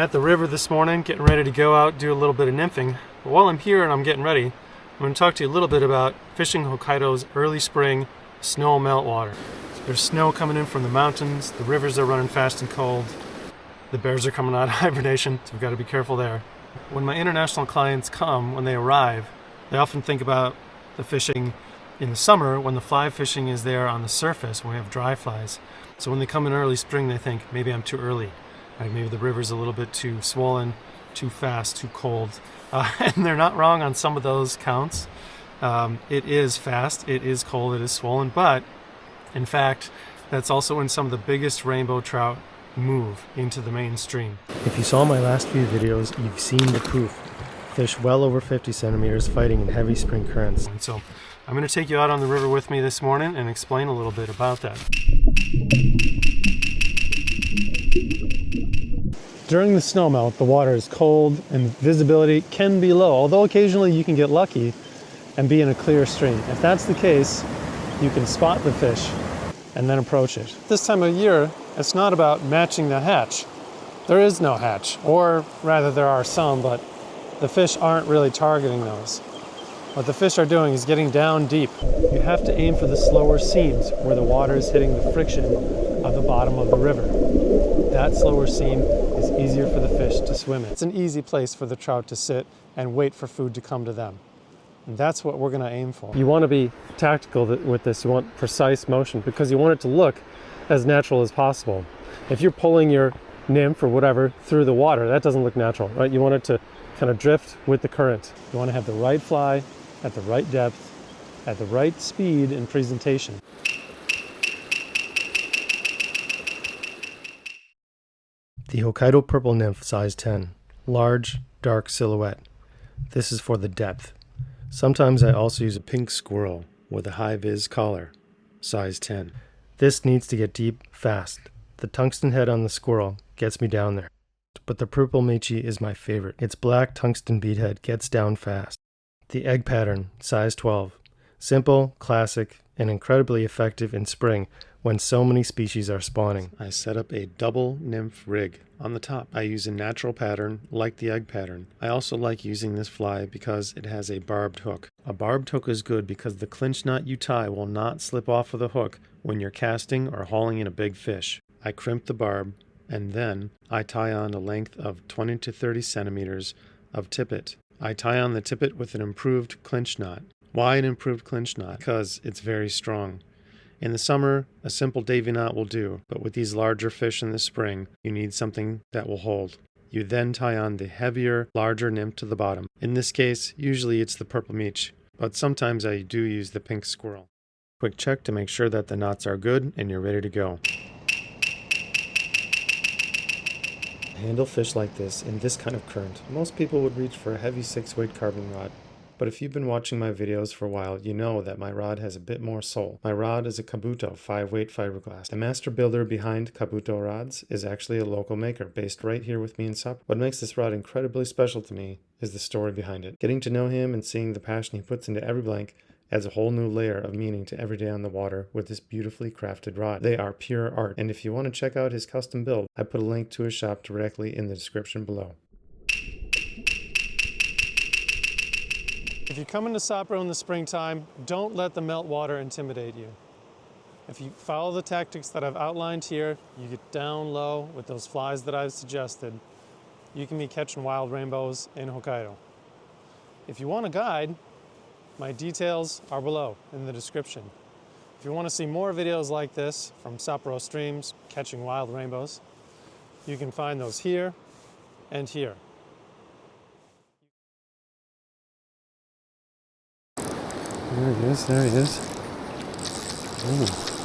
at the river this morning, getting ready to go out, do a little bit of nymphing. But while I'm here and I'm getting ready, I'm going to talk to you a little bit about fishing Hokkaido's early spring snow meltwater. There's snow coming in from the mountains, the rivers are running fast and cold, the bears are coming out of hibernation, so we've got to be careful there. When my international clients come, when they arrive, they often think about the fishing in the summer when the fly fishing is there on the surface, when we have dry flies. So when they come in early spring, they think, maybe I'm too early. Maybe the river's a little bit too swollen, too fast, too cold. And they're not wrong on some of those counts. It is fast, it is cold, it is swollen, but in fact, that's also when some of the biggest rainbow trout move into the mainstream. If you saw my last few videos, you've seen the proof. Fish well over 50 centimeters fighting in heavy spring currents. And so I'm going to take you out on the river with me this morning and explain a little bit about that. During the snowmelt, the water is cold and visibility can be low, although occasionally you can get lucky and be in a clear stream. If that's the case, you can spot the fish and then approach it. This time of year, it's not about matching the hatch. There is no hatch, or rather there are some, but the fish aren't really targeting those. What the fish are doing is getting down deep. You have to aim for the slower seams where the water is hitting the friction of the bottom of the river. That slower seam is easier for the fish to swim in. It's an easy place for the trout to sit and wait for food to come to them. And that's what we're going to aim for. You want to be tactical with this. You want precise motion because you want it to look as natural as possible. If you're pulling your nymph or whatever through the water, that doesn't look natural, right? You want it to kind of drift with the current. You want to have the right fly at the right depth, at the right speed and presentation. The Hokkaido Purple Nymph size 10, large, dark silhouette. This is for the depth. Sometimes I also use a pink squirrel with a high-vis collar, size 10. This needs to get deep fast. The tungsten head on the squirrel gets me down there. But the purple michi is my favorite. Its black tungsten beadhead gets down fast. The egg pattern, size 12. Simple, classic, and incredibly effective in spring when so many species are spawning. I set up a double nymph rig. On the top, I use a natural pattern like the egg pattern. I also like using this fly because it has a barbed hook. A barbed hook is good because the clinch knot you tie will not slip off of the hook when you're casting or hauling in a big fish. I crimp the barb, and then I tie on a length of 20 to 30 centimeters of tippet. I tie on the tippet with an improved clinch knot. Why an improved clinch knot? Because it's very strong. In the summer, a simple davy knot will do, but with these larger fish in the spring, you need something that will hold. You then tie on the heavier, larger nymph to the bottom. In this case, usually it's the purple meech, but sometimes I do use the pink squirrel. Quick check to make sure that the knots are good and you're ready to go. Handle fish like this in this kind of current. Most people would reach for a heavy 6-weight carbon rod. But if you've been watching my videos for a while, you know that my rod has a bit more soul. My rod is a Kabuto 5-weight fiberglass. The master builder behind Kabuto rods is actually a local maker based right here with me in Sapporo. What makes this rod incredibly special to me is the story behind it. Getting to know him and seeing the passion he puts into every blank adds a whole new layer of meaning to every day on the water with this beautifully crafted rod. They are pure art, and if you want to check out his custom build, I put a link to his shop directly in the description below. If you come into Sapporo in the springtime, don't let the meltwater intimidate you. If you follow the tactics that I've outlined here, you get down low with those flies that I've suggested, you can be catching wild rainbows in Hokkaido. If you want a guide, my details are below in the description. If you want to see more videos like this from Sapporo streams catching wild rainbows, you can find those here and here. There he is, there he is. Ooh.